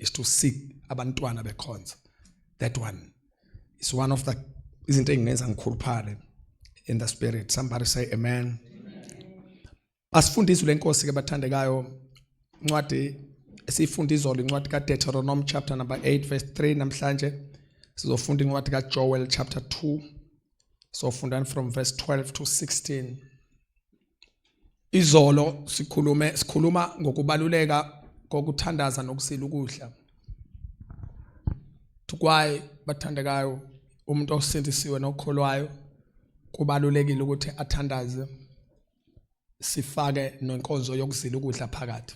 is to seek abantwana bekhonza. That one is one of the izinto engenza ngikhuluphale in the spirit. Somebody say amen. Asifundiswe lenkosi ke bathandekayo incwadi esifunda izolo incwadi kaDeuteronomy chapter number 8 verse 3 namhlanje sizofunda incwadi kaJoel chapter 2 sofunda from verse 12 to 16. Izolo sikhuluma ngokubaluleka kokuthandaza nokusila ukudla. Tukwaye bathandekayo umuntu osindisiwe nokholwayo kubalulekile ukuthi athandaze sifake nenkonzo yokusila ukudla phakathi.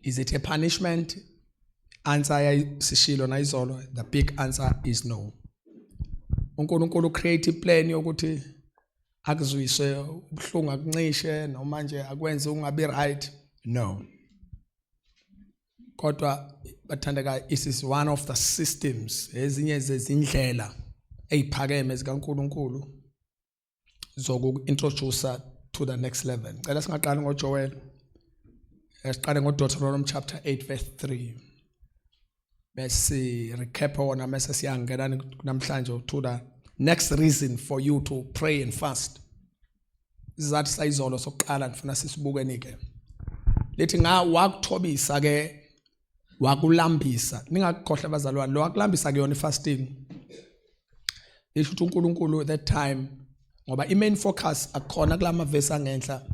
Is it a punishment? Answer yayisishilo na izolo. The big answer is no. uNkulunkulu create plan yokuthi akuzwiswe ubuhlungu akuncishe noma nje akwenze ungabe right. No. Kodwa bathandeka, this is one of the systems ezinye zezindlela eziphakeme zikaNkulunkulu zoku-introduce to the next level. Cela singaqali ngoJoel. Siqale ngoDeuteronomy chapter 8 verse 3. Bese recap wona mase siyangena namhlanje to the next reason for you to pray and fast. Izathi sayizolo sokuqala ngifuna sisibukeni ke. Lethi wakuthobisa ke wakulambisa. Ningakhohle abazalwane lo wakulambisa ke yona ifasting. Isho ukuthi uNkulunkulu at that time ngoba i-main focus akukhona kulama verse angenhla.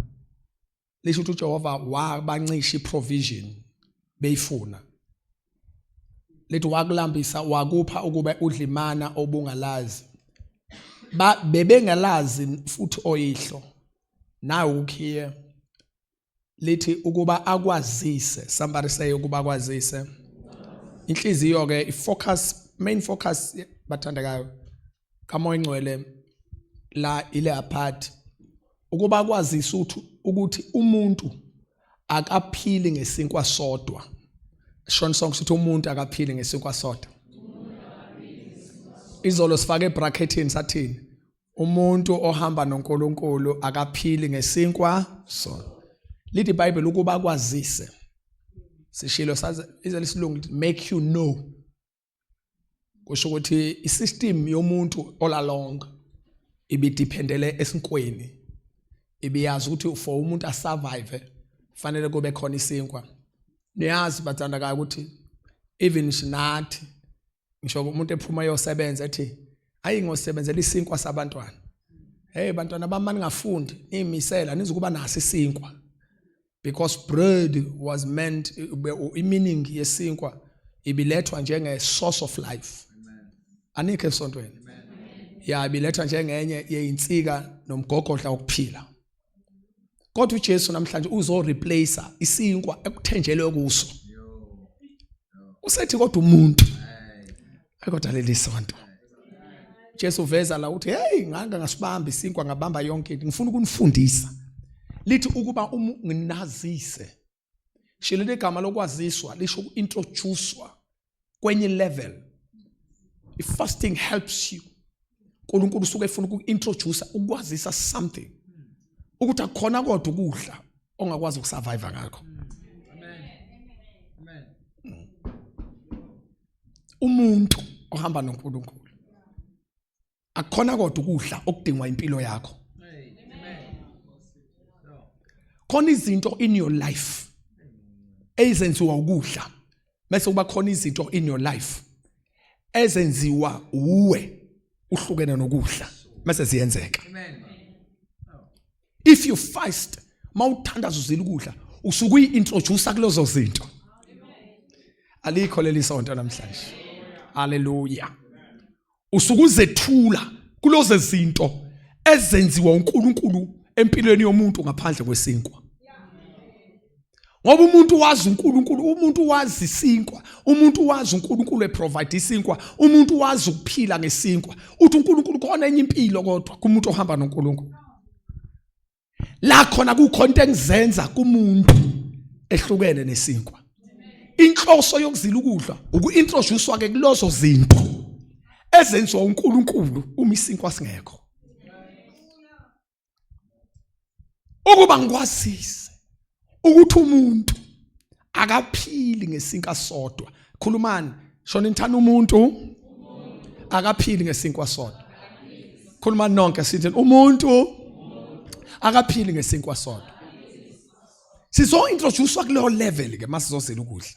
Lisho ukuthi uJehova wabancisha iprovision beyifuna. Lethi wakulambisa wakupha ukuba udlimana obungalazi. Bebengalazi futhi oyihlo. Nawe ukhiye. Lethi ukuba akwazise. Somebody say ukuba akwazise. Inhliziyo ke ifocus, main focus bathandekayo kamoya ingcwele la ile apart ukuba akwazise ukuthi umuntu akaphili ngesinkwa sodwa. Shona song sithi umuntu akaphili ngesinkwa sodwa. Izolo sifake bracketini sathini umuntu ohamba noNkulunkulu akaphili ngesinkwa sodwa. Lithi iBhayibheli ukuba akwazise. Sishilo saze isilungu make you know. Kusho ukuthi isystem yomuntu all along ibidependele esinkweni. Ibiyazi ukuthi for umuntu asurvive fanele kube khona isinkwa. Niyazi bathandakayo ukuthi even sinathi ngisho umuntu ephuma yosebenza ethi hayi ngosebenzela isinkwa sabantwana. Hey bantwana bami ningafundi imisela nizokuba naso isinkwa. Because bread was meant, meaning yesinkwa ibilethwa njenge source of life. Anikho esontweni. Ya ibilethwa njengenye yeyinsika nomgogodla wokuphila. Kodwa uJesu namhlanje uzo replace isinkwa ekuthenjelwe kuso. Usethi kodwa umuntu akodwa leli sonto. Jesu uveza la uthi hey ngasibamba isinkwa ngabamba yonke into ngifuna ukunifundisa. Lithi ukuba nginazise. Shilo legama lokwaziswa lisho uintroducewa kwenye level. If fasting helps you, uNkulunkulu usuke efuna ukuintroduce ukwazisa something. Ukuthi akukhona kodwa ukudla ongakwazi ukusurvive ngakho. Amen. Umuntu ohamba noNkulunkulu akukhona kodwa ukudla okudingwa impilo yakho. Khona izinto in your life ezenziwa ukudla bese kuba khona izinto in your life ezenziwa uwe uhlukene nokudla bese ziyenzeka. If you fast mawuthandaza uzila ukudla usuke uyi-introduce kulezo zinto. Alikho leli sonto namhlanje. Hallelujah. Usuke uzethula kulezo zinto ezenziwa uNkulunkulu empilweni yomuntu ngaphandle kwesinkwa. Ngoba umuntu wazi uNkulunkulu, umuntu wazi isinkwa, umuntu wazi uNkulunkulu eprovide isinkwa, umuntu wazi ukuphila ngesinkwa. Uthi uNkulunkulu khona enye impilo kodwa kumuntu ohamba noNkulunkulu. La khona kukhona into engizenza kumuntu ehlukene nesinkwa. Inhloso yokuzila ukudla uku-introducewa ke kulozo zinto ezenziwa uNkulunkulu uma isinkwa singekho. Ukuba ngikwazise ukuthi umuntu akaphili ngesinkwa sodwa. Khulumani, shona nithanda umuntu akaphili ngesinkwa sodwa. Khulumani nonke sithi umuntu akaphili ngesinkwa sodwa. Sizo introduce kuleyo level ke masizozela ukudla.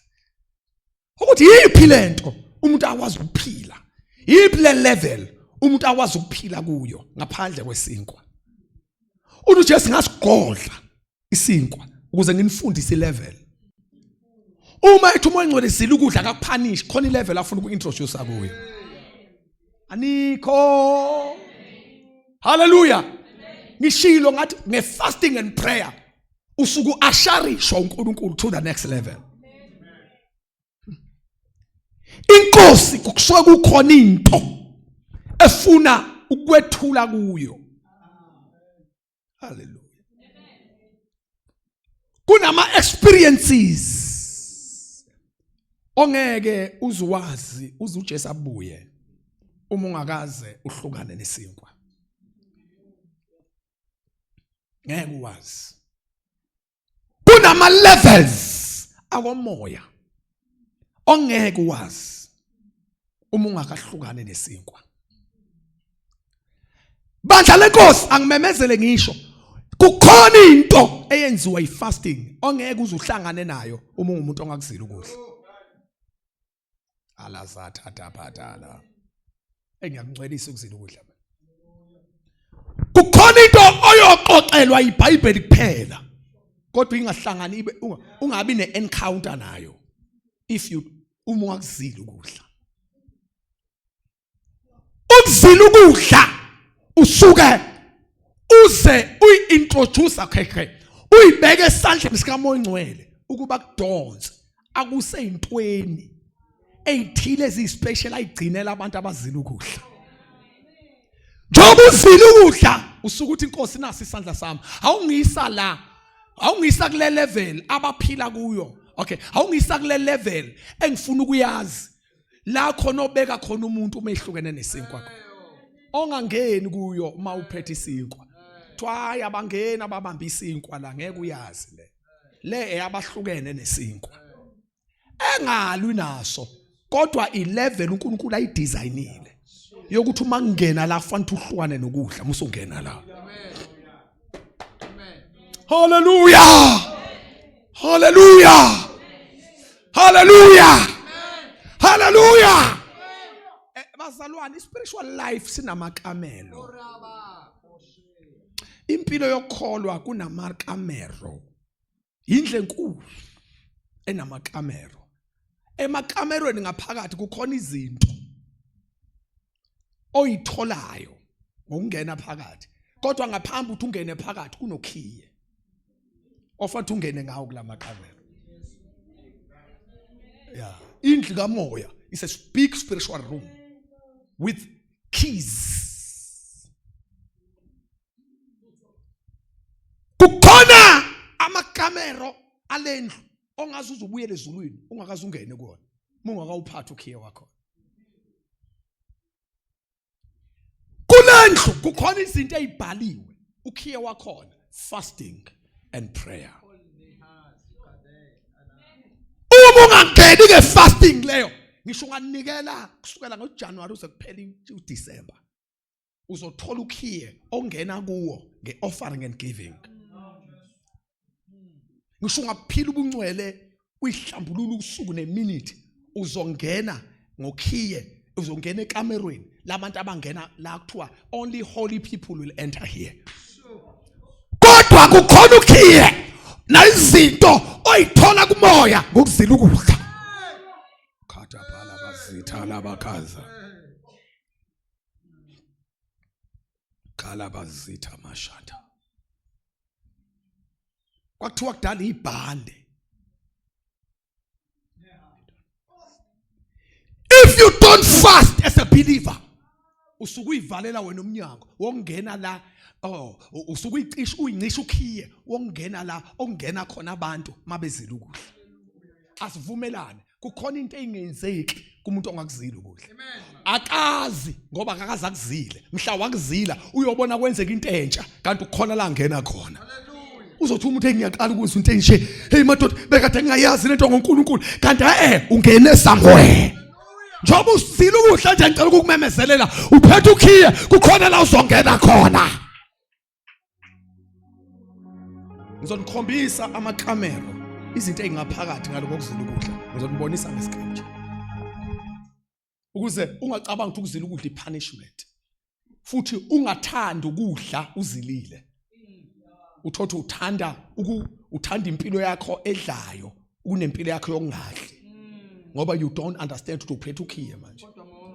Ukuthi yiphi lento umuntu akwazi ukuphila? Yiphi le level umuntu akwazi ukuphila kuyo ngaphandle kwesinkwa? Uthi Jesu ngasigodla isinkwa ukuze nginifundise level. Uma ethi umoya ngcwele sila ukudla akakuphanish khona ilevel afuna ukuintroduce kuyo. Anikho. Hallelujah. Ngishilo ngathi nge-fasting and prayer usuku asharishwa uNkulunkulu to the next level. Inkosi kusuka kukhona into efuna ukwethula kuyo. Hallelujah. Kunama experiences ongeke uzuwazi uJesu abuye uma ungakaze uhlukane nesinkwa. Ngeke uwazi. Kunama levels akomoya ongeke uwazi uma ungakahlukane nesinkwa. Bandla lenkosi angimemezele ngisho kukhona into eyenziwa ifasting ongeke uzuhlangane nayo uma ungumuntu ongakuzila ukudla. Alazathatha phathala. Engiyakungcwelisa ukuzila ukudla. Kukhona into oyoxoxelwa iBhayibheli kuphela. Kodwa ingahlangani ungabi ne-encounter nayo if you uma ungakuzila ukudla. Ukuzila ukudla usuke uze uyi-introduce khekhe uyibeke esandleni sikamoya ngcwele ukuba kudonse akuseyintweni eyithile ezispecial ayigcinela abantu abazila ukudla. Njengoba uzila ukudla usuke uthi inkosi nasi isandla sami awungisa la awungisa kule level abaphila kuyo. Okay, awungisa kule level engifuna ukuyazi la khona obeka khona umuntu uma ehlukene nesinkwa ongangeni kuyo uma uphethe isinkwa. Twaya abangena ababamba isinkwa la ngeke uyazi le eyabahlukene nesinkwa engalwi naso kodwa i-level uNkulunkulu ayidesignile yokuthi uma ngena la kufanele uhlukane nokudla musu ungena la. Hallelujah. Hallelujah. Hallelujah. Hallelujah. Bazalwane, spiritual life sinamakamelo. Impilo yokholwa kunamakamero. Indle enkulu enamakamero. Emakamerweni ngaphakathi kukhona izinto oyitholayo ngokungena phakathi. Kodwa ngaphambi ukuthi ungene phakathi kunokhiye ofathi ungene ngawo kulamakamero. Yeah, indlu kamoya is a big spiritual room with keys. Kukhona amakamero alendlu ongaze uzubuyele ezulwini ungakaze ungene kuona ungakawuphatha ukhiye wakho. Kulendlu kukhona izinto ezibhaliwe ukhiye wakhona, fasting and prayer. Uma ungangeni ke fasting leyo ngisho unganikela kusukela ngoJanuary uze kuphela uDecember uzothola ukhiye ongena kuwo ngeoffering and giving. Ngisho ungaphila ubungcwele uyihlambulula usuku neminute uzongena ngokhiye uzongena ekamerweni labantu abangena la kuthiwa only holy people will enter here. Kodwa kukhona ukhiye nayizinto oyithola kumoya ngokuzila ukudla. Khatha phala bazitha labakaza. Khala bazitha mashada. Kwakuthiwa kudala ibhande. If you don't fast as a believer, usuku uyivalela wena umnyango wongena la usuku uyincisha ukhiye wongena la ongena khona abantu mabezila ukudla. Asivumelane kukhona into engenzeki kumuntu ongakuzila ukudla. Akazi ngoba akakaze akuzile. Mhla wakuzila uyobona kwenzeka into entsha kanti ukhona la ngena khona. uzothi umuntu engiyaqala ukuzwa into enje, hey madoda bekade ngingayazi lento ngoNkulunkulu, kanti ungene somewhere. Njoba usile ukudla nje ngicela ukukumemezelela, uphethe ukhiye kukhona la uzongena khona. Ngizonikhombisa amakamero, izinto ezingaphakathi ngaloko kuzila ukudla. Ngizonibonisa ngescripture. Ukuze ungacabanga ukuthi ukuzila ukudla ipunishment. Futhi ungathanda ukudla uzilile. Uthotha uthanda impilo yakho edlayo kunempilo yakho yokungadli. Ngoba you don't understand to phethe ukhiye manje.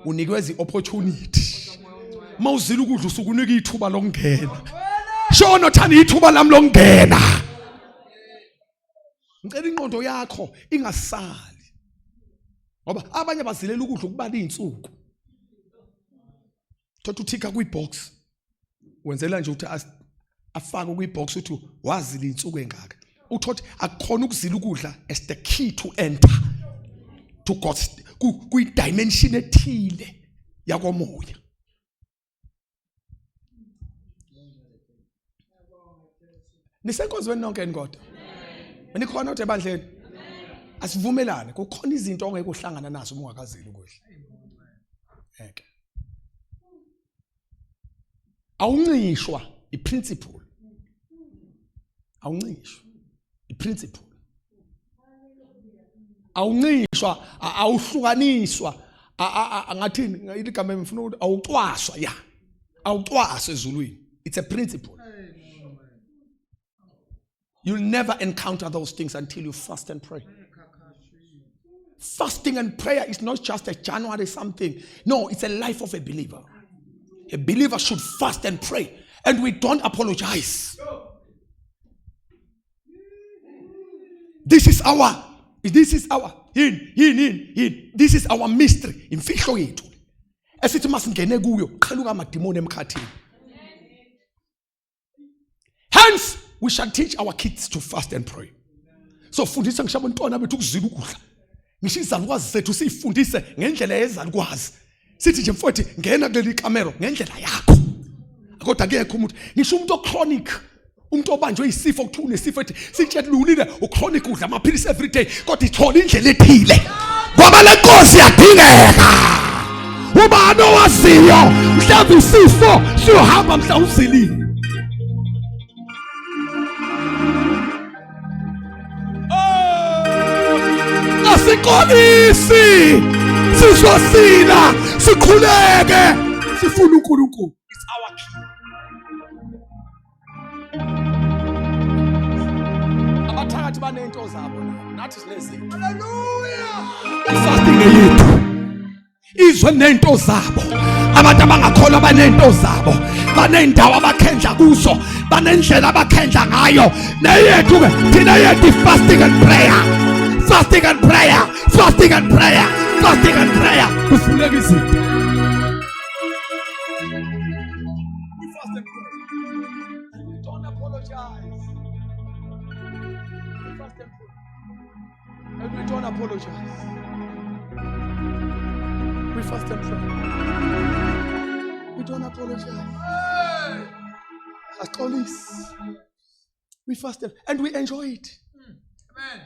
Unikwe opportunity. Mawuzila ukudla usukunika ithuba lokungena. Shona uthanda ithuba lami lokungena. Ngicela ingqondo yakho ingasali. Ngoba abanye bazilela ukudla ukubala izinsuku. Thothi uthika kwibox. Wenzela nje ukuthi afake kwibox uthi wazila izinsuku engaka. Uthothi akukhona ukuzila ukudla as the key to enter to God's kwi dimension ethile yakomoya. Nisenkonzweni nonke ngodwa. Nikhona uthi ebandleni. Asivumelane kukhona izinto ongeke uhlangana nazo uma ungakazili ukudla. Eke. Awuncishwa iprinciple. Awuncishwa iprinciple. Awuncishwa, awuhlukaniswa, ngathini igama emfuna ukuthi awucwaswa ya. Awucwaswa ezulwini. It's a principle. You'll never encounter those things until you fast and pray. Fasting and prayer is not just a January something. No, it's a life of a believer. A believer should fast and pray. And we don't apologize. This is our This is our mystery. Imfihlo yethu. Esithi masingene kuyo, qhaluka amadimoni emkhathini. Hence, we shall teach our kids to fast and pray. So fundisa ngisho abantwana bethu ukuzila ukudla. Ngisho izalukwazi zethu sifundise ngendlela yezalukwazi. Sithi nje mfowethu ngena kuleli kamero ngendlela yakho. Kodwa akekho umuntu, ngisho umuntu ochronic, umuntu obanjwe isifo kuthiwa unesifo ethi sitshela ulile uchronic udla amaphilisi every day kodwa ithola indlela ethile. Ngoba le Nkosi yadingeka. Ubani owaziyo mhlawumbe isifo siyohamba mhla uzilile. Asikolisi sizosila sikhuleke sifuna uNkulunkulu. It's our key. Abathakathi banento zabo nathi silezi. Hallelujah. Fasting yethu izwe nento zabo. Abantu abangakholwa banento zabo. Banendawo abakhendla kuzo, banendlela abakhendla ngayo. Neyethu ke thina yethu fasting and prayer. Fasting and prayer, fasting and prayer, fasting and prayer. Kufuleka izinto. We fast and pray. We don't apologize. We fast and pray. And we don't apologize. We fast and pray. We don't apologize. At least we fast and we enjoy it. Amen.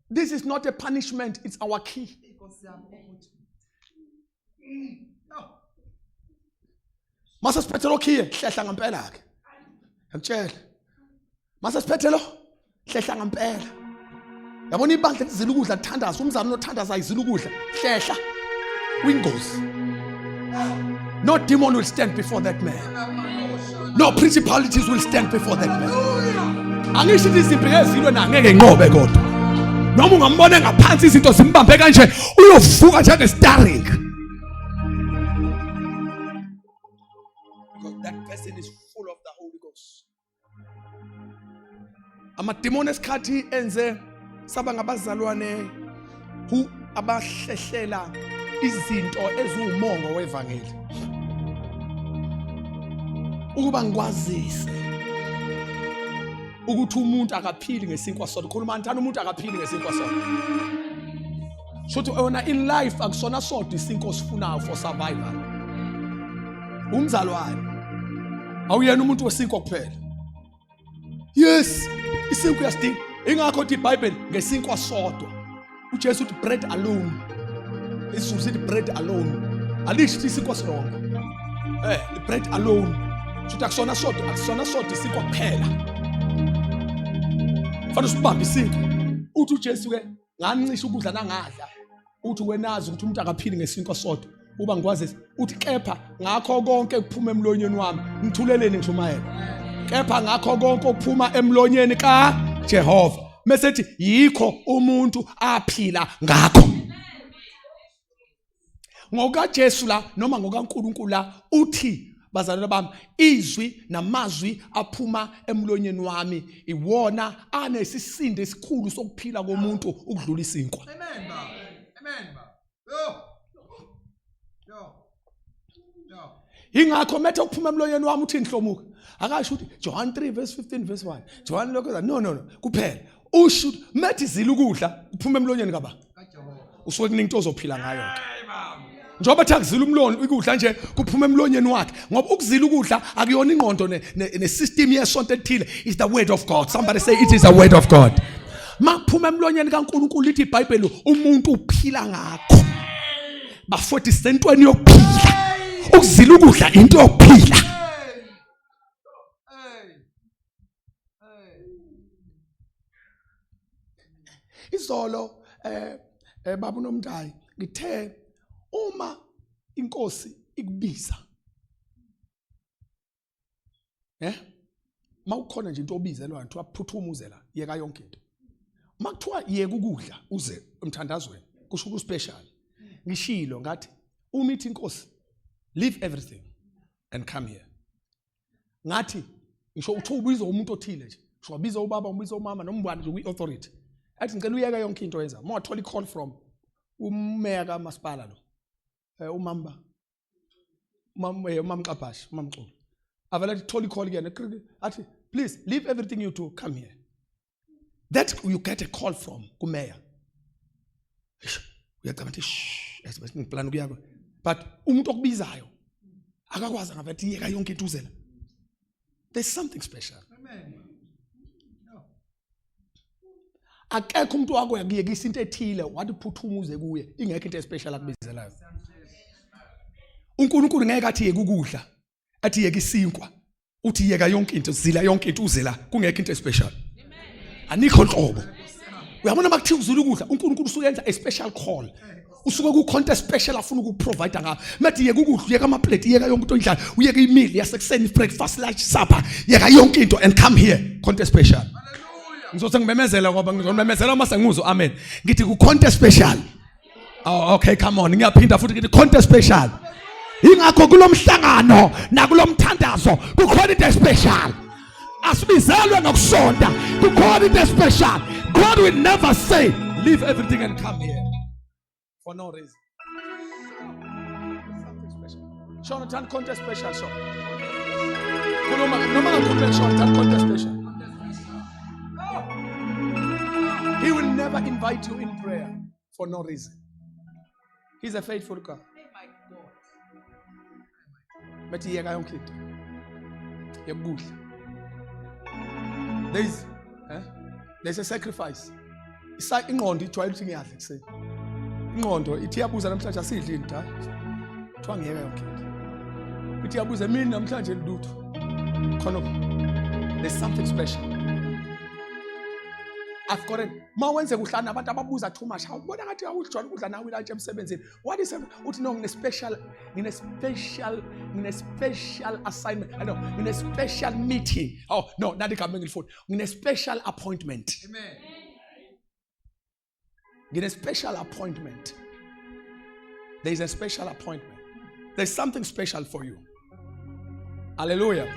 This is not a punishment, it's our key. Masa siphethe khiye hlehla ngempela ke. Ngitshela. Masa siphethe lo hlehla ngempela. Yabona ibandla lizila ukudla lithandaza, umzana nothandaza ayizila ukudla. Hlehla. Wingozi. No demon will stand before that man. No principalities will stand before that man. Angisho izimpi ezilwe nangeke ngobe kodwa. Noma ungambona ngaphansi izinto zimbambe kanje uyovuka njenge starring. Because that person is full of the Holy Ghost. Amademoni esikhathi enze saba ngabazalwane who abahlehlela izinto eziwumongo wevangeli. Ukuba ngikwazise ukuthi umuntu akaphili ngesinkwa sona. Khuluma ngithanda umuntu akaphili ngesinkwa sona. Shothi wena in life akusona sodwa isinko sifunayo for survival. Umzalwane awuyena umuntu wesinko kuphela. Yes, isinkwa uyasidinga. Ingakho uthi iBhayibheli ngesinkwa sodwa. uJesu uthi bread alone. isiZulu sithi bread alone. Alisho isinkwa sonke. The bread alone. Futhi akusona sodwa isinkwa kuphela. Fanele sibambe isinkwa. Uthi uJesu ke ngancisha ukudla nangadla. Uthi wenazi ukuthi umuntu akaphili ngesinkwa sodwa. Uba ngikwazi uthi kepha ngakho konke kuphuma emlonyeni wami ngithuleleni ngishumayela. Kepha ngakho konke okuphuma emlonyeni kaJehova. Mesethi yikho umuntu aphila ngakho. NgokaJesu la noma ngokaNkulunkulu la uthi bazalwane bami izwi namazwi aphuma emlonyeni wami iwona anesisindo esikhulu sokuphila komuntu ukudlula isinkwa. Amen ba. Amen ba. Yo. Ingakho methe ukuphuma emlonyeni wami uthi nhlomuka. Akasho ukuthi John 3 verse 15 verse 1. John lokho no kuphela. Usho methi zila ukudla kuphuma emlonyeni kaba. kaJehova. Usuke kuninto ozophila ngayo ke. Njoba thi akuzila umlono ukudla nje kuphuma emlonyeni wakhe ngoba ukuzila ukudla akuyona ingqondo ne system yesonto ethile is the word of God. Somebody say it is the word of God. Makuphuma emlonyeni kaNkulunkulu lithi iBhayibheli umuntu uphila ngakho. Bafothi sentweni yokuphila. Ukuzila ukudla into yokuphila. Izolo baba uNomdayi ngithe uma inkosi ikubiza mawukhona nje into obizelwa kuthiwa phuthuma uze la yeka yonke into makuthiwa yeka ukudla uze emthandazweni kusho ukuspecial ngishilo ngathi uma ithi inkosi leave everything and come here ngathi ngisho uthi ubiza umuntu othile nje ngisho wabiza ubaba ubiza umama nombani nje kwi-authority athi ngicela uyeka yonke into yenza uma wathola i-call from umeya kamasipala lo umama Mqaphashi uMamxulu avela thola i-call again athi please leave everything you do come here that you get a call from kumeya uyacabanga ukuthi plan kuyakho but umuntu okubizayo akakwazi ngabethi yeka yonke into uzela there's something special. Amen. Akekho umuntu wakho yakuyekisa into ethile wathi phuthuma uze kuye ingekho into especial akubizelayo. uNkulunkulu ngeke athi yeka ukudla athi yeka isinkwa uthi yeka yonke into zila yonke into uzela kungekho into especial. Anikho nhlobo. Uyabona makuthiwa uzula ukudla uNkulunkulu usuyenza a special call. Usuke ku content special afuna ukuprovide ngayo. Mathi yeka ukudla yeka ama plate yeka yonke into oyidla uyeka imeal yasekuseni breakfast lunch supper yeka yonke into and come here content special. Ngizothi ngimemezela ngoba ngizomemezela uma sengizwa amen. Ngithi ku content special. Oh okay come on ngiyaphinda futhi ngithi content special. Ingakho kulomhlangano nakulomthandazo kukhona into special. Asibizelwe ngokusonda kukhona into special. God will never say leave everything and come here for no reason. Something special. Jonathan content special so. No content special. He will never invite you in prayer for no reason. He's a faithful God. But he there's a sacrifice. It's like ingqondo ijwayele ukuthi ngiyadla ekseni. Ingqondo ithi yabuza namhlanje asidli into ha. Kuthiwa ngiyeka yonke into. Ithi yabuza mina namhlanje lutho. Khona there's something special. I've got it. Ma wenze kuhlana abantu ababuza too much. Awubona ngathi awujwayele ukudla nawe lunch emsebenzini. What is uthi no ngine special assignment. I know, ngine special meeting. Oh no, not igama ngilifuni. Ngine special appointment. Amen. Ngine special appointment. There is a special appointment. There's something special for you. Hallelujah.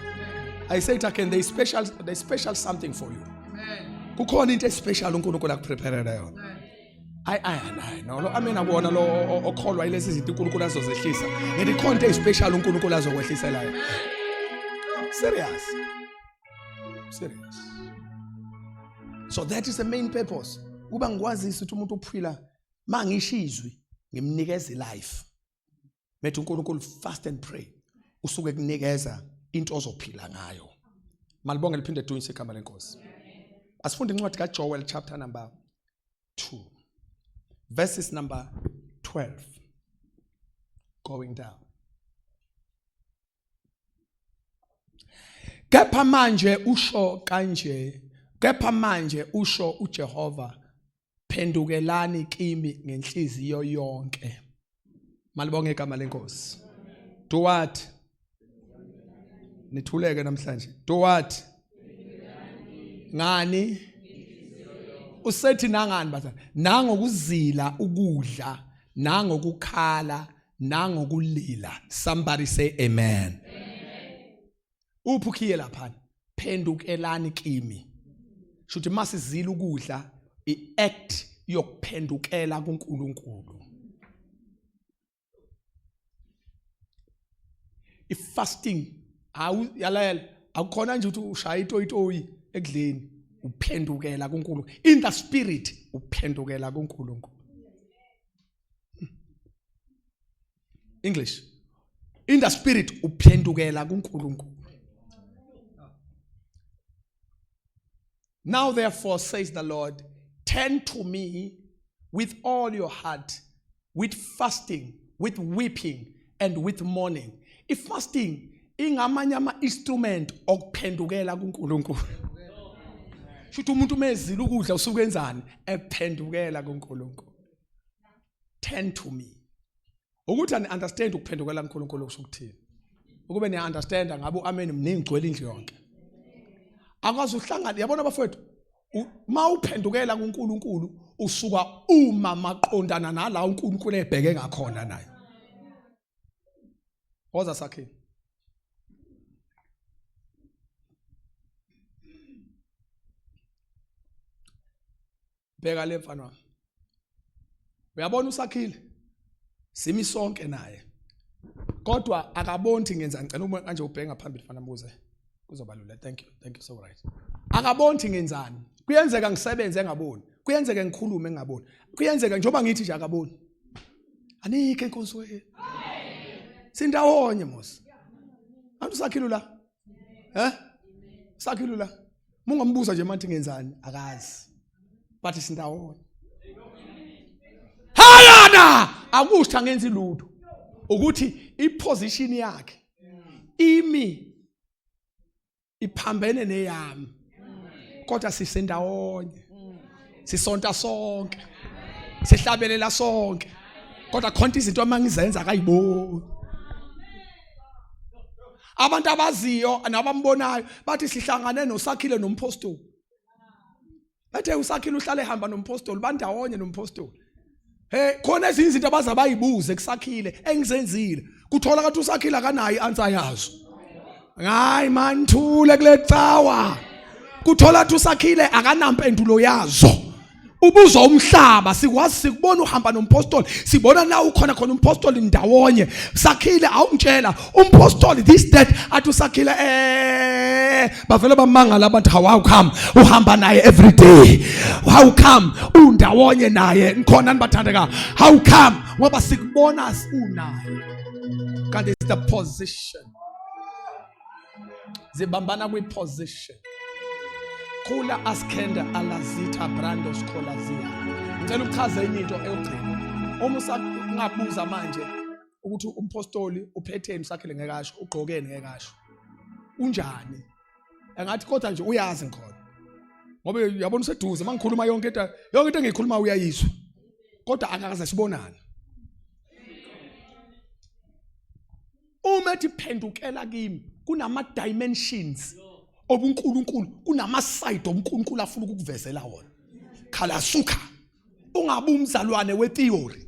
I say it again, there's special something for you. Amen. Kukhona into special uNkulunkulu akupreparela yona. I no I mean abona lo okholwa ilezi izinto uNkulunkulu azozehlisa. Ngithi khona into special uNkulunkulu azokwehlisela yona. Serious. So that is the main purpose. Kuba ngikwazisa ukuthi umuntu uphila mangisho izwi ngimnikeza life. Methi uNkulunkulu fast and pray. Usuke kunikeza into ozophila ngayo. Malibonge liphinde dunyiswe igama lenkosi. Asifunde incwadi kaJoel chapter number 2. Verses number 12. Going down. Kepha manje usho uJehova, phendukelani kimi ngenhliziyo yonke. Malibonge igama lenkosi. Do what? Nithuleke namhlanje. Do what? Ngani? Usethi nangani bathana? Nangokuzila ukudla, nangokukhala, nangokulila. Somebody say amen. Uphukiye lapha. Phendukelani kimi. Shuthi masizila ukudla, i-act yokuphendukela kuNkulunkulu. I-fasting yalela akukhona nje ukuthi ushaya itoyitoyi ekudleni uphendukela kuNkulunkulu. In the spirit uphendukela kuNkulunkulu. English. In the spirit uphendukela kuNkulunkulu. Now therefore says the Lord, turn to me with all your heart, with fasting, with weeping, and with mourning. If fasting ingamanye ama-instrument okuphendukela kuNkulunkulu. Shuthi umuntu mezila ukudla usukenzani ephendukela kuNkulunkulu. Turn to me. Ukuthi ani understand ukuphendukela kuNkulunkulu kusukuthini. Ukube ni understand ngabe amen mningi gcwele indlu yonke. Akwazi uhlangana yabona bafowethu mawuphendukela kuNkulunkulu usuka uma maqondana nala uNkulunkulu ebheke ngakhona naye. Woza sakhe. Bheka le mfana wami. Uyabona usakhile? Simi sonke naye. Kodwa akaboni ngenza ngicela uma kanje ubheka ngaphambili mfana mbuze. Kuzobalula. Thank you so right. Akaboni ngenzani. Kuyenzeka ngisebenze engaboni. Kuyenzeka ngikhulume engaboni. Kuyenzeka njengoba ngithi nje akaboni. Anike inkosi wethu. Sindawonye mos. Antu sakhile la? Sakhile la? Mungambuza nje manje ngenzani akazi. But sindawonye. Hayana! Akusho angenzi lutho. Ukuthi iposition yakhe imi iphambene neyami. Kodwa sisendawonye. Sisonta sonke. Sihlabelela sonke. Kodwa khonto izinto amangizenza akayiboni. Abantu abaziyo nabambonayo bathi sihlangane noSakhile nompostoli. Bathe uSakhile uhlale ehamba nompostoli bandawonye nompostoli. Khona ezinye izinto abazabayibuze kuSakhile engizenzile. Kuthola kathi uSakhile akanayo i-answer yazo. Hayi man thule kule cawa. Kuthola ukuthi uSakhile akanampendulo yazo. Ubuzo umhlaba sikwazi sikubona uhamba nompostoli sibona la ukhona khona umpostoli ndawonye Sakhile awungitshela umpostoli this that athi uSakhile bavela bamangala abantu how come uhamba naye every day how come undawonye naye ngikhona nibathandeka how come ngoba sikubona unaye kanti it's the position zibambana kwi-position. Kula askenda alazita brandos kolazia. Ngicela ukuchaza enye into eyogcina. Uma usangabuza manje ukuthi umpostoli uphetheni uSakhile ngekasho ugqokeni ngekasho. Unjani? Engathi kodwa nje uyazi ngikhona. Ngoba uyabona useduze mangikhuluma yonke into engiyikhuluma uyayizwa. Kodwa akakaze sibonane. Uma ethi phendukela kimi kunama dimensions obuNkulunkulu kunama side obuNkulunkulu afuna ukukuvezela wona. Khala suka. Ungabe umzalwane wetheory.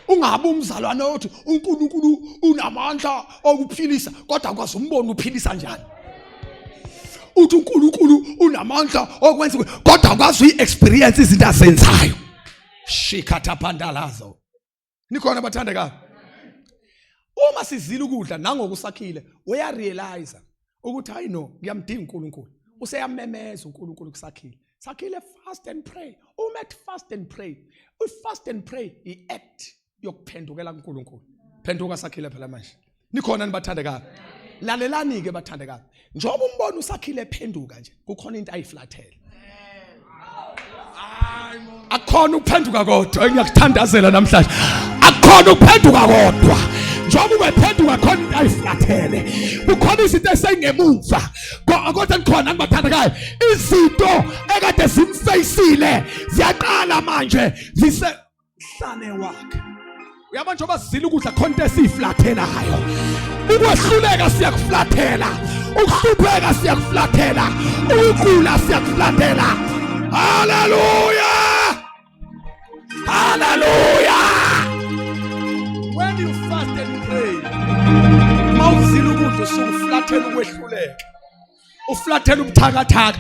Ungabe umzalwane othi uNkulunkulu unamandla okuphilisa kodwa akwazi umbona uphilisa njani. Uthi uNkulunkulu unamandla okwenza kodwa akwazi uyi-experience izinto azenzayo. Shikatha pandalazo. Nikhona bathandeka. Uma sizila ukudla nangokuSakhile uyarealize ukuthi hayi no ngiyamdinga uNkulunkulu. Useyamemeza uNkulunkulu kuSakhile. Sakhile fast and pray. Uma ethi fast and pray. Fast and pray i-act yokuphendukela kuNkulunkulu. Phenduka Sakhile phela manje. Nikhona nibathandeka. lalelani ke bathandekayo, njengoba umbona usakhile ephenduka nje kukhona into ayiflathela. Akukhona ukuphenduka kodwa engiyakuthandazela namhlanje. Akukhona ukuphenduka kodwa. Njengoba ubephenduka khona into ayiflathele. Kukhona izinto esengemuva. Kodwa khona ngibathandekayo, izinto ekade zimfacile ziyaqala manje zisehlane wakhe. Uyabona njengoba sizile ukudla khona into esiflathelayo. Ukwehluleka siyakuflathela, ukuhlupheka siyakuflathela, ukugula siyakuflathela. Hallelujah! Hallelujah! When you fast and pray, mawuzile ukudla usukuflathela ukwehluleka. Uflathela ubuthakathaka.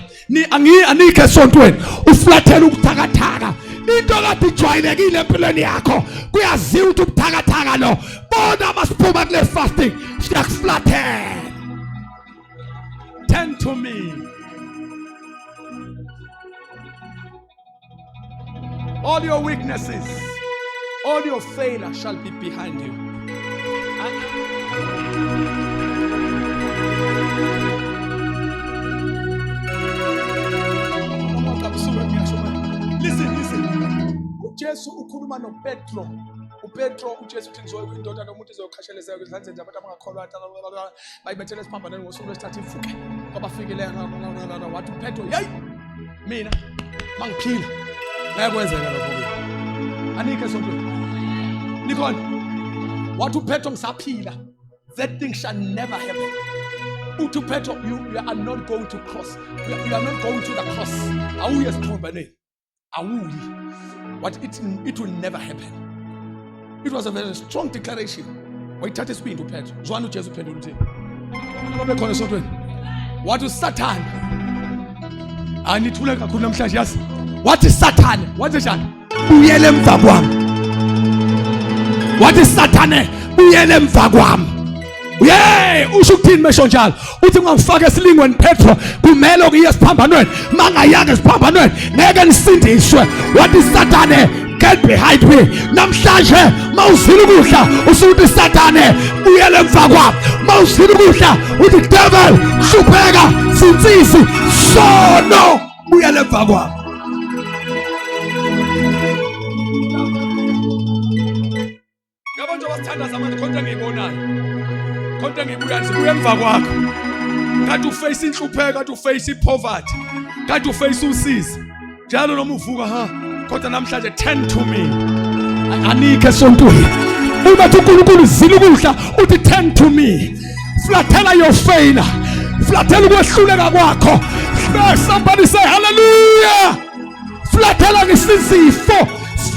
Anike esontweni, uflathela ubuthakathaka. Into kade ijwayelekile empilweni yakho kuyaziwa ukuthi ubuthakathaka lo bona masiphuma kule fasting siyakuflathela. Turn to me. All your weaknesses, all your failure shall be behind you. Listen. uJesu ukhuluma noPetro. uPetro uJesu uthi ngizoya indoda nomuntu ezokhasheleza izandla nje abantu abangakholwa bayibethele esiphambanweni ngosuku lwesithathu ivuke. Kwabafikile wathi uPetro, "Hey! Mina mangiphila bayakwenzeka lokho ke." Anike sonke. Nikhona. Wathi uPetro ngisaphila. That thing shall never happen. Uthi Petro, you are not going to cross. You are not going to the cross. Awuye esiphambanweni. Awuyi. What it will never happen. It was a very strong declaration. Wayithatha isibindi uPetro. Zwana uJesu uphendula uthini? Ngoba bekhona esontweni. Wathi uSathane. Anithule kakhulu namhlanje yazi. Wathi Sathane, wathi njani? Uyele emva kwami. Wathi Sathane, uyele emva kwami. Usho ukuthini mesho njalo? Uthi ungangifaka esilingweni Petro, kumele ukuye esiphambanweni. Mangayanga esiphambanweni, ngeke nisindiswe. Wathi Sathane, get behind me. Namhlanje mawuzile ukudla, usuthi Sathane, uyele emva kwami. Mawuzile ukudla, uthi devil, hlupheka, sinsisi, sono, uyele emva kwami. Ngabona wasithandaza manje konke ngiyibonayo. Konke ngibuya sibuya emva kwakho. Kade uface inhlupheko, kade uface ipoverty, kade uface usizi. Njalo noma uvuka kodwa namhlanje turn to me. Anike esontweni. Uma uNkulunkulu zile ukudla uthi turn to me. Flathela your failure. Flathela ukwehluleka kwakho. Somebody say hallelujah. Flathela ngisizifo.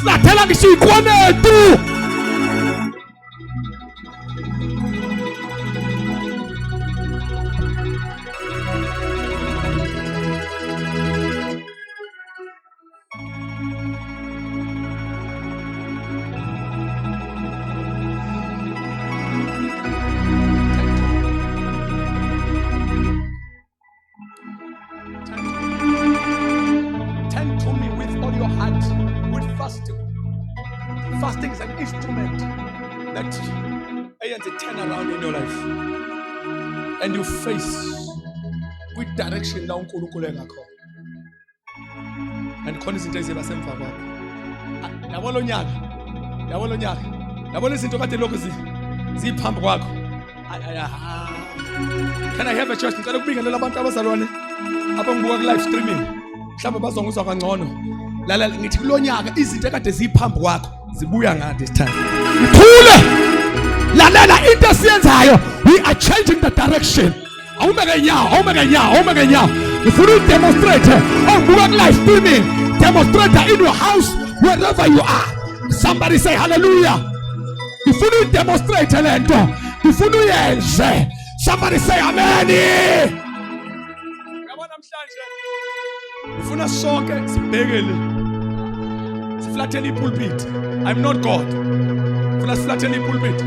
Flathela ngishikwanato. Fasting is an instrument that agents a turnaround in your life, and you face which direction la uNkulunkulu engakho. And khona izinto ezibasemva kwakho. Yabona onyaka, yabona izinto kade lokho ziphambi kwakho. Can I have a church? Ngicela ukubingelela abantu abazalwane abangibuka ku live streaming. Mhlawumbe bazongizwa kangcono. Lalela ngithi kulonyaka izinto ekade ziphambi kwakho zibuya ngade isithanda. Mthule. Lalela into esiyenzayo, we are changing the direction. Awumeke nyawo. If you demonstrate, buka ku live streaming, demonstrate in your house wherever you are. Somebody say hallelujah. If you demonstrate lento, if you yenze, somebody say amen. Yabona namhlanje ufuna sonke sibhekele. Siflathele ipulpit. I'm not God. Ufuna siflathele ipulpit.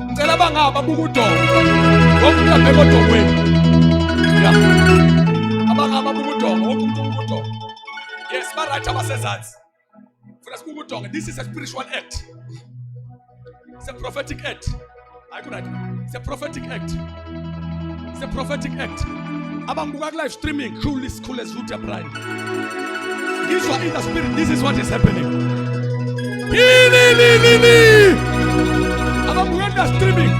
Ngicela bangaba buka udongo. Wonke abheka odongweni. Yeah. Abangaba buka udongo, wonke umuntu buka udongo. Yes, barathi abasezansi. Ufuna sibuka udongo. This is a spiritual act. It's a prophetic act. It's a prophetic act. It's a prophetic act. Abambuka live streaming, cool as Ruta Prime. This one in the spirit, this is what is happening. Abambuka live streaming.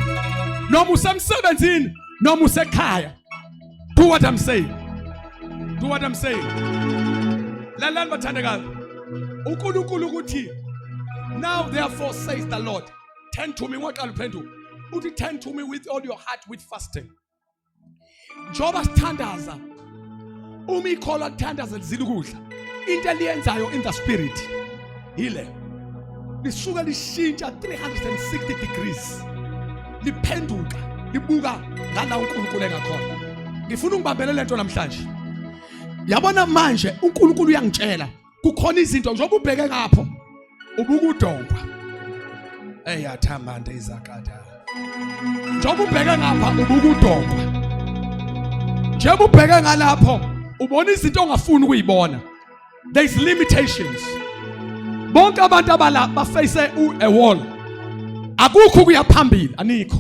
No Musam 17, no Musekaya. Do what I'm saying. Do what I'm saying. Lalan bathandekazi. uNkulunkulu ukuthi now therefore says the Lord, turn to me. What I'll do? Uthi turn to me with all your heart with fasting. Njoba sithandaza ikhola kuthandaza lizila ukudla into eliyenzayo in the spirit ile lisuka lishintsha 360 degrees liphenduka libuka ngala uNkulunkulu engakhona. Ngifuna ungibambele lento namhlanje. Yabona manje uNkulunkulu uyangitshela kukhona izinto njengoba ubheke ngapho ubuka udongwa eyathambande izakatha. Njengoba ubheke ngapha ubuka udongwa. Njengoba ubheke ngalapho ubona izinto ongafuni ukuyibona. There is limitations. Bonke abantu abala baface a wall. Akukho kuya phambili anikho.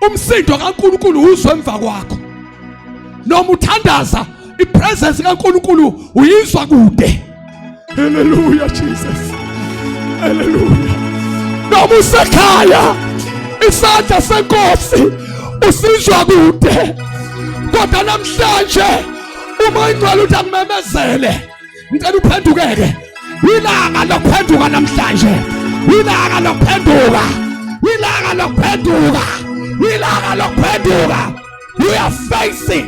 Umsindo kaNkulunkulu uzwe emva kwakho. Noma uthandaza ipresence kaNkulunkulu uyizwa kude. Hallelujah Jesus. Hallelujah. Noma usekhaya isandla senkosi usizwa kude. Kodwa namhlanje uma ingcwele uthi akumemezele ngicela uphendukeke. Ilanga lokuphenduka namhlanje. Ilanga lokuphenduka. Ilanga lokuphenduka. Ilanga lokuphenduka. We are facing.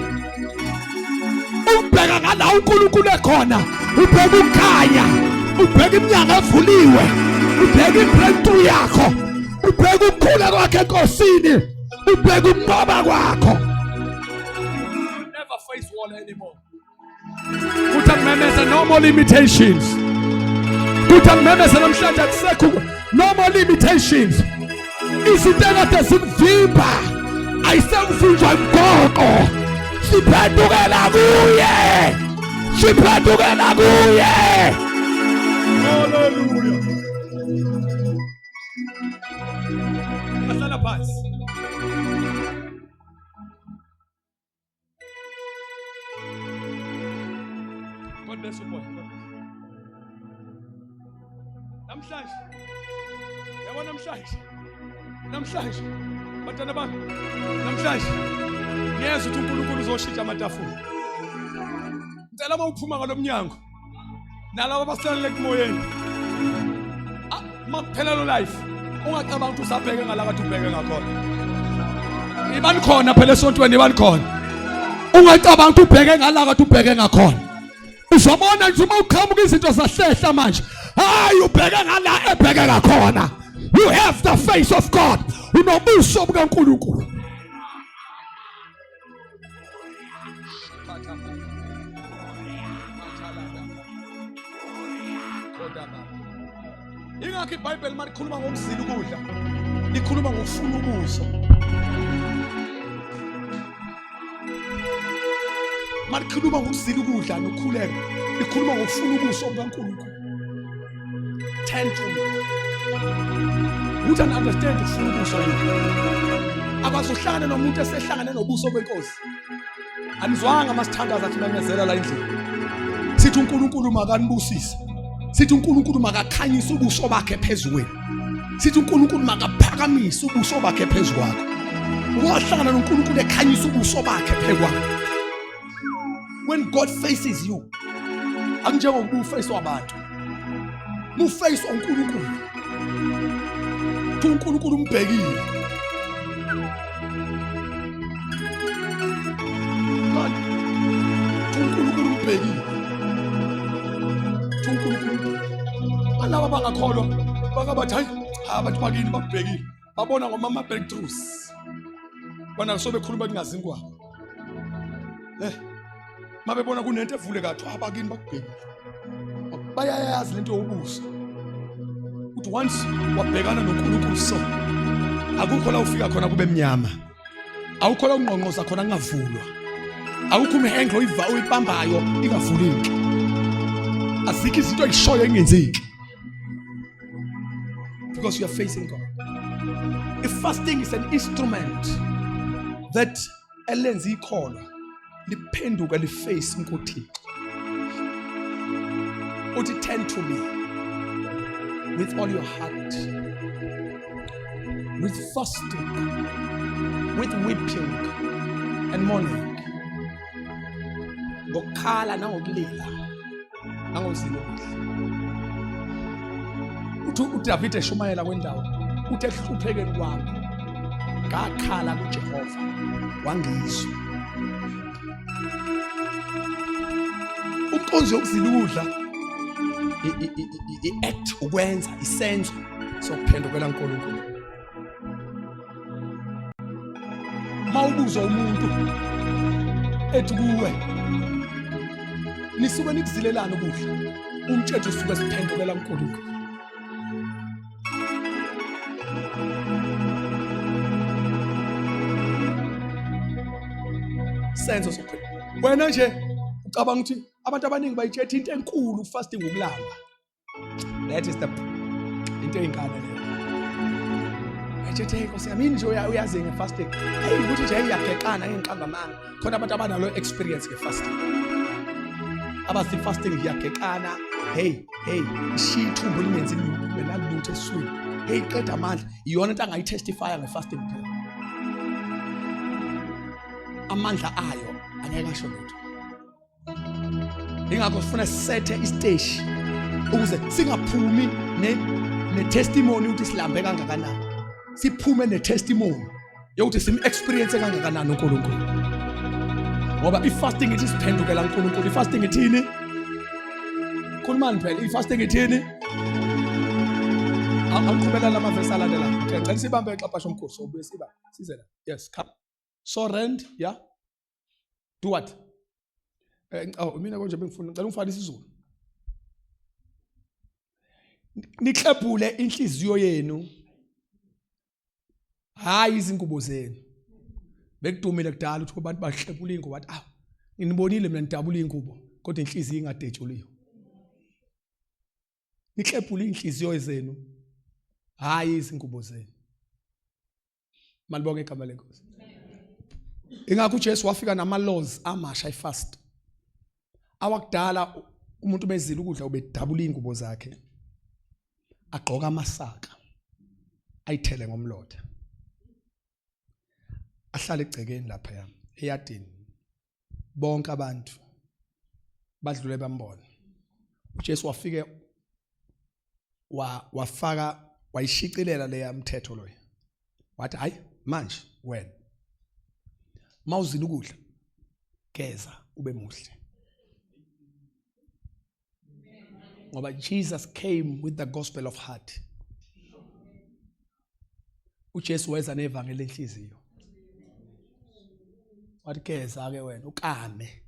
Ubheka ngala uNkulunkulu ekhona. Ubheka ukukhanya. Ubheka iminyango evuliwe. Ubheka ibreakthrough yakho. Ubheka ukukhula kwakhe enkosini. Ubheka ukunqoba kwakho. Never face wall anymore. Put up memes and no more limitations. Put up memes and namhlanje akusekho no more limitations. Izinto ekade zimvimba ayisemfunjwa igoqo. Siphendukela kuye. Siphendukela kuye. Hallelujah. Asala phansi. God bless you, boy. Namhlanje. Yabona namhlanje. Bantwana bami. Namhlanje. Ngiyeza ukuthi uNkulunkulu uzoshintsha amatafula. Ngicela uma uphuma ngalomnyango. Nalabo abasalele kumoyeni. Makuphela lo life. Ungacabanga ukuthi usabheke ngala kade ubheke ngakhona. Ibani khona phela esontweni ibani khona. Ungacabanga ukuthi ubheke ngala kade ubheke ngakhona. Uzobona nje uma uqhamuka izinto zahlehla manje. Hayi ubheke ngala ebheke ngakhona. You have the face of God. Unobuso bukaNkulunkulu. Ingakho iBhayibheli malikhuluma ngokuzila ukudla likhuluma ngokufuna ubuso. Malikhuluma ngokuzila ukudla nokukhuleka likhuluma ngokufuna ubuso bukaNkulunkulu. Turn to me. You don't understand ufuna ubuso yini. Abazohlangana nomuntu esehlangane nobuso benkosi. Anizwanga masithandaza athi memezela la endlini. Sithi uNkulunkulu makanibusise. Sithi uNkulunkulu makakhanyisa ubuso bakhe phezulu. Sithi uNkulunkulu makaphakamise ubuso bakhe phezulu kwakho. Uyahlangana noNkulunkulu ekhanyisa ubuso bakhe phezulu. When God faces you, akunjengokuba uface wabantu. Muface uNkulunkulu. uNkulunkulu umbhekile. God, uNkulunkulu umbhekile. Alaba bangakholwa bakabathi hayi abathi bakini babhekile babona ngomama breakthroughs bona sobe khuluma kungazi kwabo mabebona kunento evule kathu abakini bakubhekile bayayazi lento yobuso ukuthi once wabhekana noNkulunkulu so akukho la ufika khona kube emnyama awukho la ungqongqoza khona kungavulwa awukho umhenglo uyibambayo ingavuleki azikho izinto ezishoyo engenzeki. Because you are facing God. If fasting is an instrument that elenza ikholo liphenduka liface uNkosi. Uthi turn to me with all your heart, with fasting, with weeping and mourning. Ngokhala nangokulila nangozilo. Uthi uDavid eshumayela kwendawo uthi ehluphekeni kwami ngakhala kuJehova wangizwa. Ukonzo yokuzila ukudla i-act ukwenza isenzo sokuphendukela kuNkulunkulu. Mawubuza umuntu ethi kuwe nisuke nikuzilelana ukudla umthetho usuke siphendukela kuNkulunkulu. Senzo sokuphendukela wena nje ucabanga ukuthi abantu abaningi bayithetha into enkulu fasting ukulamba. That is the into engane leyo. Ayithethe inkosi yami nje uyazi ngefasting. Hey ukuthi nje iyagekana ngiqamba amanga. Khona abantu abanalo experience ngefasting. Abathi fasting iyagekana. Hey ishithumbu lingenzi lutho benalutho eswini. Hey qeda amandla iyona into angayitestifya ngefasting phela. Amandla ayo angeke asho lutho. Ingakho sifuna sethe istage ukuze singaphumi ne-testimony ukuthi silambe kangakanani. Siphume ne-testimony yokuthi sim-experience kangakanani uNkulunkulu. Ngoba i-fasting ithi siphendukela uNkulunkulu. I-fasting ithini? Khulumani phela, i-fasting ithini? Angiqhubela lama verse alandela. Ngicela sibambe exaphasha omkhosi obuye siba size la. Yes, come. Surrender, yeah. Do what? Mina konje bengifuna ngicela ungifake isizulu. Niklebhule inhliziyo yenu. Hayi izingubo zenu. Bekudumile kudala ukuthi abantu bahlebula ingubo bathi nginibonile mina nidabula ingubo kodwa inhliziyo ingadejuliyo. Niklebhule inhliziyo zenu. Hayi izingubo zenu. Malibonke igama lenkosi. Ingakho uJesu wafika nama-laws amasha ifast. Awakudala umuntu bezila ukudla ubedabula ingubo zakhe. Agqoka amasaka. Ayithele ngomlotha. Ahlala egcekeni lapha yami eyadini. Bonke abantu badlule bambona. uJesu wafike wafaka wayishicilela leya mthetho loyo. Wathi hayi manje wena mawuzila ukudla geza ube muhle. Ngoba Jesus came with the gospel of heart. uJesu weza nevangeli lenhliziyo. Wathi geza ke wena ukame.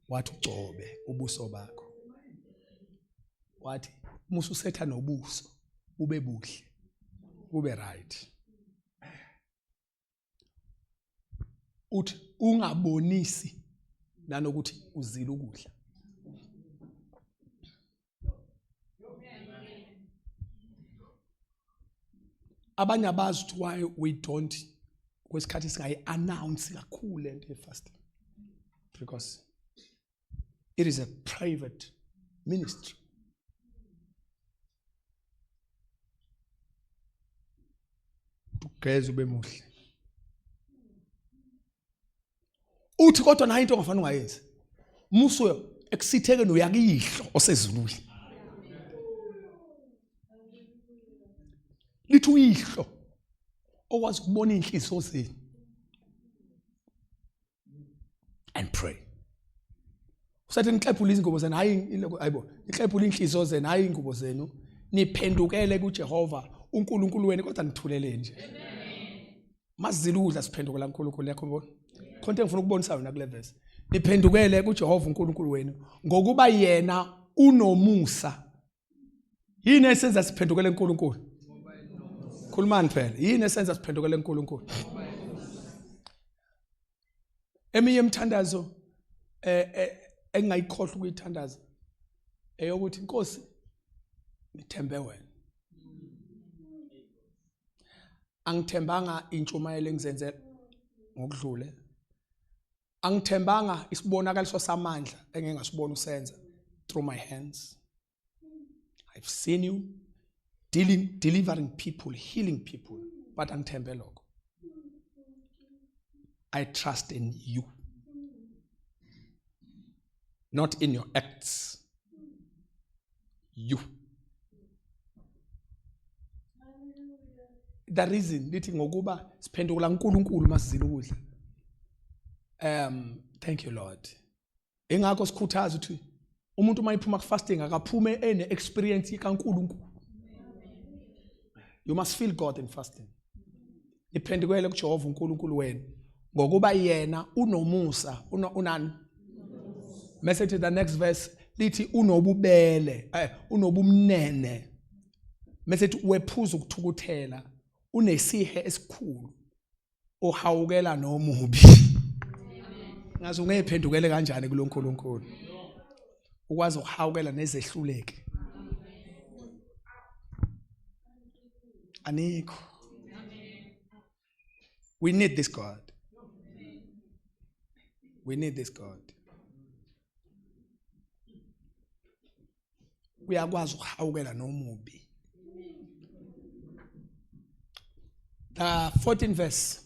Wathi ugcobe ubuso bakho. Wathi musu setha nobuso ube buhle ube right. Uthi ungabonisi nanokuthi uzila ukudla. Abanye abazi ukuthi why we don't kwesikhathi singayi-announce kakhulu lento ye-fasting. Because it is a private ministry. Ugeze ube muhle. Uthi kodwa nayo into ongafana ungayenzi. Musuyo ekusithekeni uyakihlo osezulwini. Lithi uyihlo okwazi ukubona inhliziyo zenu. And pray. Usathi niqephula izingubo zenu hayibo niqephula inhliziyo zenu hayi ingubo zenu niphendukele kuJehova uNkulunkulu wenu kodwa nithulele nje. Amen. Masizila ukudla siphendukela kuNkulunkulu yakho ngibona. Khonto engifuna ukubonisa wena kule verse. Niphendukele kuJehova uNkulunkulu wenu ngokuba yena unomusa. Yini esenza siphendukele kuNkulunkulu? Khulumani phela. Yini esenza siphendukele kuNkulunkulu? Eminye imthandazo engayikhohlwa ukuyithandaza eyokuthi Nkosi ngithembe wena. angithembanga intshumayelo engizenze ngokudlule. Angithembanga isibonakaliso samandla engingasibona usenza through my hands. I've seen you delivering people, healing people, but angithembe lokho. I trust in you, not in your acts. You. The reason lithi ngokuba siphendukela uNkulunkulu masizila ukudla. Thank you Lord. Engakho sikhuthaza ukuthi umuntu mayiphuma ku fasting akaphume ene experience kaNkulunkulu. You must feel God in fasting. Iphendukele kuJehova uNkulunkulu wena ngokuba yena unomusa, unani? Message to the next verse lithi unobubele, unobumnene. Message wephuza ukuthukuthela, unesihe esikhulu, ohawukela nomubi. Ngaze ungephendukele kanjani kuloNkulunkulu. Ukwazi ukuhawukela nezehluleke. Anikho. We need this God. We need this God. Uyakwazi ukuhawukela nomubi. The 14th verse.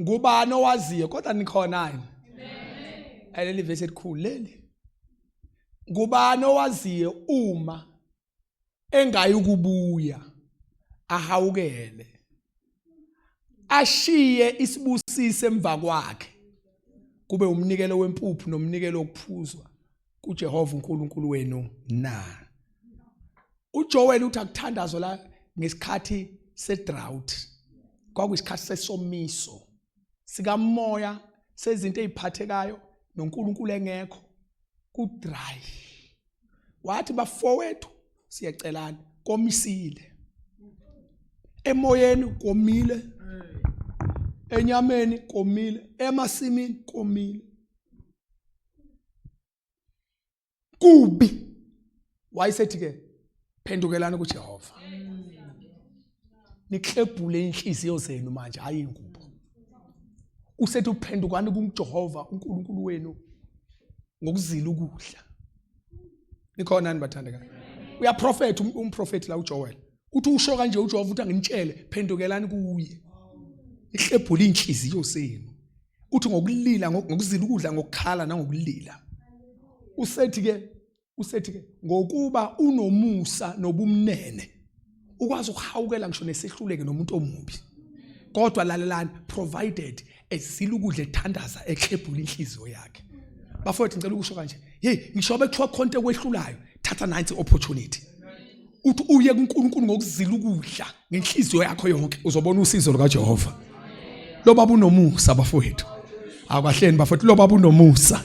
Ngubani owaziyo kodwa nikhona yini? Amen. Leli verse elikhulu leli. Ngubani owaziyo uma engayi ukubuya ahawukele ashiye isibusise emva kwakhe kube umnikelo wempuphu nomnikelo wokuphuzwa kuJehova uNkulunkulu wenu na. uJoel uthi akuthandazo la ngesikhathi sedrought kwakuyisikhathi sesomiso sikamoya sezinto eziphathekayo noNkulunkulu engekho ku dry. Wathi bafowethu siyacelana komisile emoyeni komile enyameni komile emasimini komile kubi. Wayesethi ke phendukelana kuJehova niklebhule inhliziyo zenu manje hayi ingubo. Usethi uphendukani kuJehova uNkulunkulu wenu ngokuzila ukudla. Nikhona nani bathandekayo? Uyaprofeta umprofeti la uJoel. Uthi usho kanje uJehova uthi anginitshele phendukelani kuye. Ihlebhula inhliziyo zenu. Uthi ngokulila ngokuzila ukudla ngokukhala nangokulila. Usethi ke ngokuba unomusa nobumnene ukwazi ukuhawukela ngisho nesehluleke nomuntu omubi. Kodwa lalelani provided ezila ukudla ethandaza eklebhula inhliziyo yakhe. Bafowethu ngicela ukusho kanje, hey ngisho bekuthiwa konke kwehlulayo thatha nansi opportunity. Uthi uye kuNkulunkulu ngokuzila ukudla ngenhliziyo yakho yonke uzobona usizo lukaJehova. Lo baba unomusa bafowethu. Akahleni bafowethu lo baba unomusa.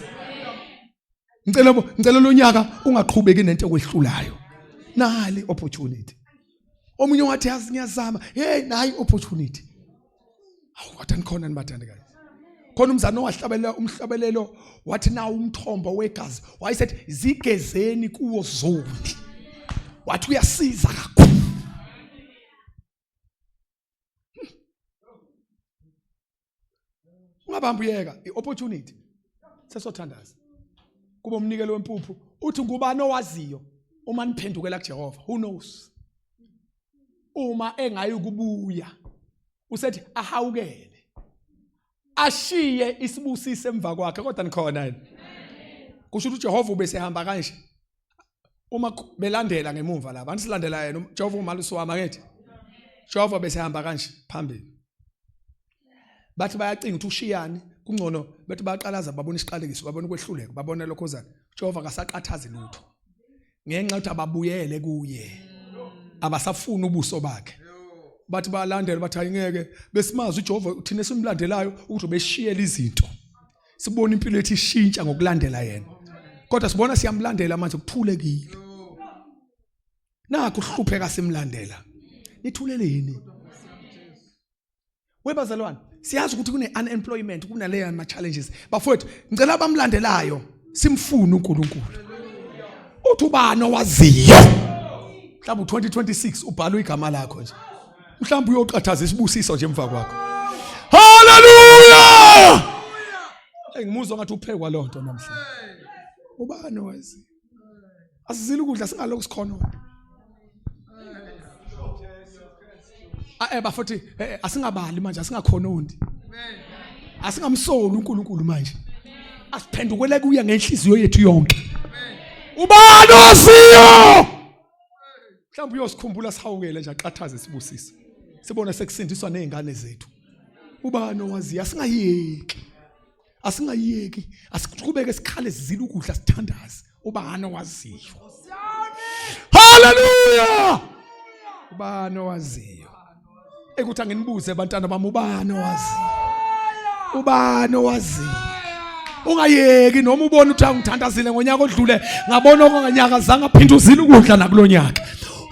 Ngicela lo nyaka ungaqhubeki nento ekwehlulayo. Nali opportunity. Omunye wathi yazi ngiyazama, hey nayi opportunity. Awu kodwa nikhona nibathandekayo. Khona umzana owahlabelela umhlabelelo wathi na umthombo wegazi wayesethi zigezeni kuwo zoni. Wathi uyasiza kakhulu. Ungabambuyeka iopportunity sesothandaza. Kuba umnikelo wempuphu uthi ngubani owaziyo uma niphendukela kuJehova. Who knows? Uma engayi ukubuya usethi ahawukele ashiye isibusise emva kwakhe kodwa nikhona yini? Kusho ukuthi uJehova ubesehamba kanje uma belandela ngemuva lapha anisilandela yena uJehova umalusi wami akethi Jehova besehamba kanje phambili bathi bayacinga ukuthi ushiyani kungcono bethi baqalaza babona isiqalekiso babona ukwehluleka babona lokho ozana Jehova akasaqathazi lutho ngenxa ukuthi ababuyele kuye abasafuna ubuso bakhe. Bathi balandela bathi ayingeke besimazi uJehova thina simlandelayo ukuthi ubeshiyela izinto sibona impilo yethu ishintsha ngokulandela yena kodwa sibona siyamlandela manje kuthulekile nakho uhlupheka simlandela nithulele yini webazalwane siyazi ukuthi kune unemployment kunaleyo ama challenges bafowethu ngicela abamlandelayo simfuna uNkulunkulu uthi ubani owaziyo mhlawumbe 2026 ubhalwe igama lakho nje mhlawumbe uyoqhathaza isibusiso nje emva kwakho. Hallelujah! Ngimuzwa ngathi uphekwa lonto namhlanje. Ubani wazi? Asizile ukudla singalokho sikhona. Bafuthi asingabali manje asingakhonondi. Asingamsoli uNkulunkulu manje. Asiphendukele kuya ngenhliziyo yethu yonke. Ubani wasiyo? Mhlawumbe uyosikhumbula sihawukele nje aqhathaze sibusiso. Sibona sekusindiswa nezingane zethu. Ubani wazi asingayeki. Asingayeki. Asiqhubeke sikhale sizile ukudla sithandaze. Ubani waziyo? Hallelujah! Ubani waziyo? Ekuthi anginibuze abantwana bami ubani waziyo? Ubani waziyo? Ungayeki noma ubone ukuthi angithandazile ngonyaka odlule ngabona okunganyaka zange aphinda uzile ukudla nakulonyaka.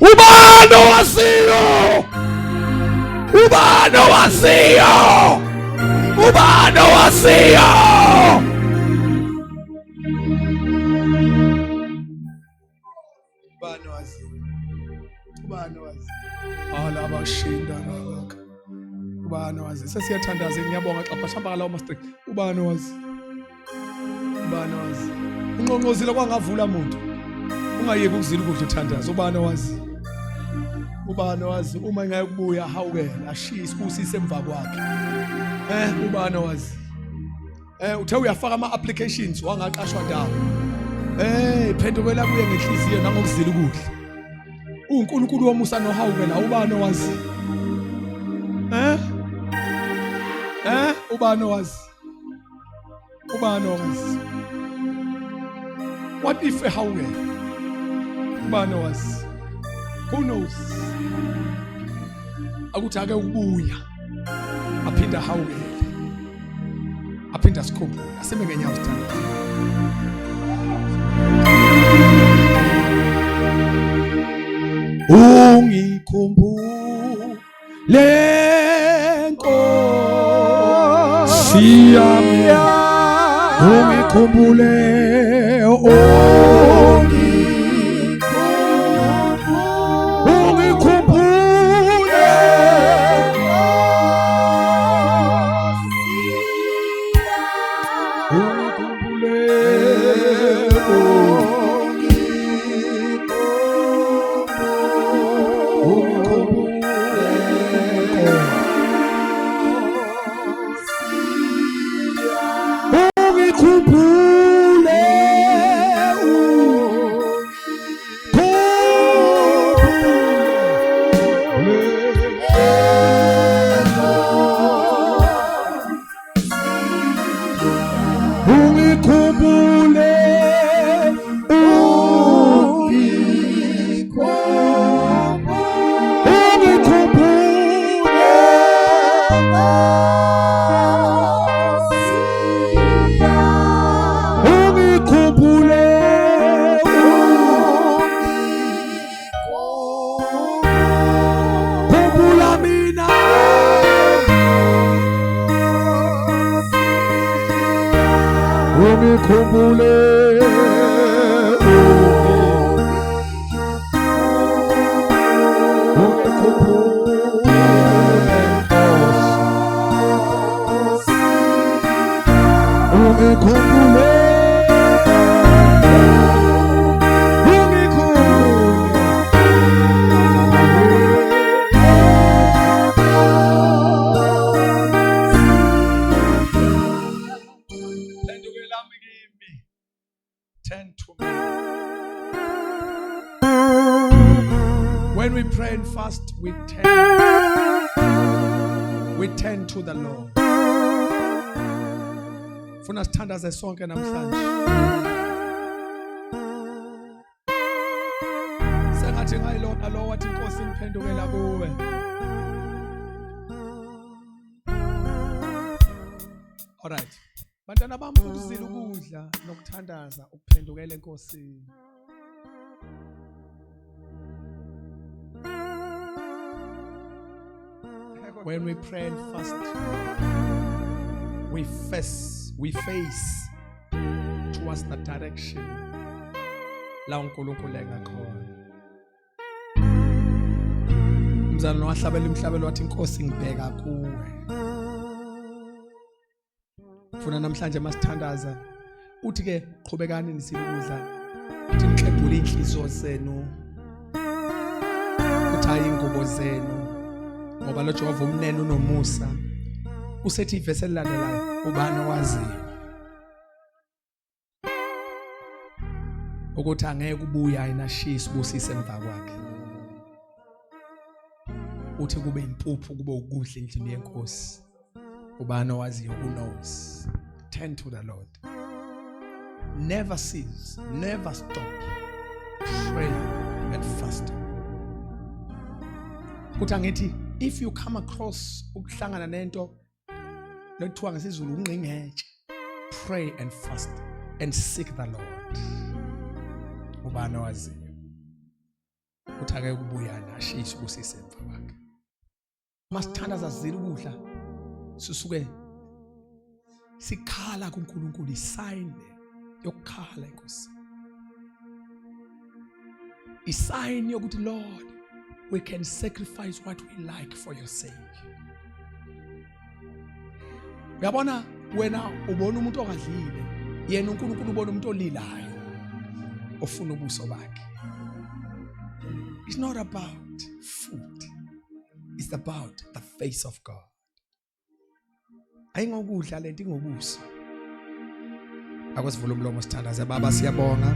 Ubani waziyo? Ubani waziyo? Ubani waziyo? Ubani waziyo? Ubani waziyo? Alabashinda ngakho. Ubani waziyo? Sesiyathandaza ngiyabonga xaphashamba lawo master. Ubani waziyo? Ubani waziyo? Unqonqozile kwangavula umuntu. Ungayeki ukuzila ukudla uthandaza. Ubani waziyo? Ubani wazi uma ngayekubuya hawukela ashiye isibusise emva kwakhe. Ubani wazi? Uthe uyafaka ama applications wangaqashwa ndawo. Phendukela kuye ngenhliziyo nangokuzila ukudla. uNkulunkulu womusa nohawukela ubani wazi? Ubani wazi? Ubani wazi? What if hawukela? Ubani wazi? Who knows? Akuthi ake ukubuya aphinda hawukele aphinda sikhumbule aseme ngenyawo sithanda ungikhumbule Nkosi yami ungikhumbule Turn to me. When we pray and fast, we turn to the Lord. Funa sithandaze sonke namhlanje. Sengathi ngayilona lo wathi Inkosi imphendukela kuwe. All right. Bantwana bami ukuzila ukudla nokuthandaza ukuphendukela enkosini. When we pray and fast, we face towards the direction la uNkulunkulu engakhona. umzalwane wahlabela imhlabelo wathi inkosi ngibheka kuwe. Ufuna namhlanje masithandaza uthi ke qhubekani nisikudla uthi niklebhula inhliziyo zenu uthaye ingubo zenu ngoba lo Jehova umnene unomusa. Usethi ivesi elilandelayo ubani owaziyo ukuthi angeke ubuya ayinashisa ubusise emva kwakhe. Uthi kube impuphu kube ukudla endlini yenkosi. Ubani owaziyo who knows. Turn to the Lord. Never cease, never stop. Pray and fast. Kuthi angithi if you come across ukuhlangana nento lekuthiwa ngesizulu ungqingetshe, pray and fast and seek the Lord. Ubani owaziyo uthi ake kubuyana ashisa ubusise emva kwakhe. Masithandaza zile ukudla sisuke sikhala kuNkulunkulu isign yokukhala inkosi. Isign yokuthi Lord we can sacrifice what we like for your sake. Uyabona wena ubona umuntu ongadlile yena uNkulunkulu ubona umuntu olilayo ofuna ubuso bakhe. It's not about food. It's about the face of God. Ayingokudla lento ingobuso. Akwesivula umlomo sithandaze baba siyabonga.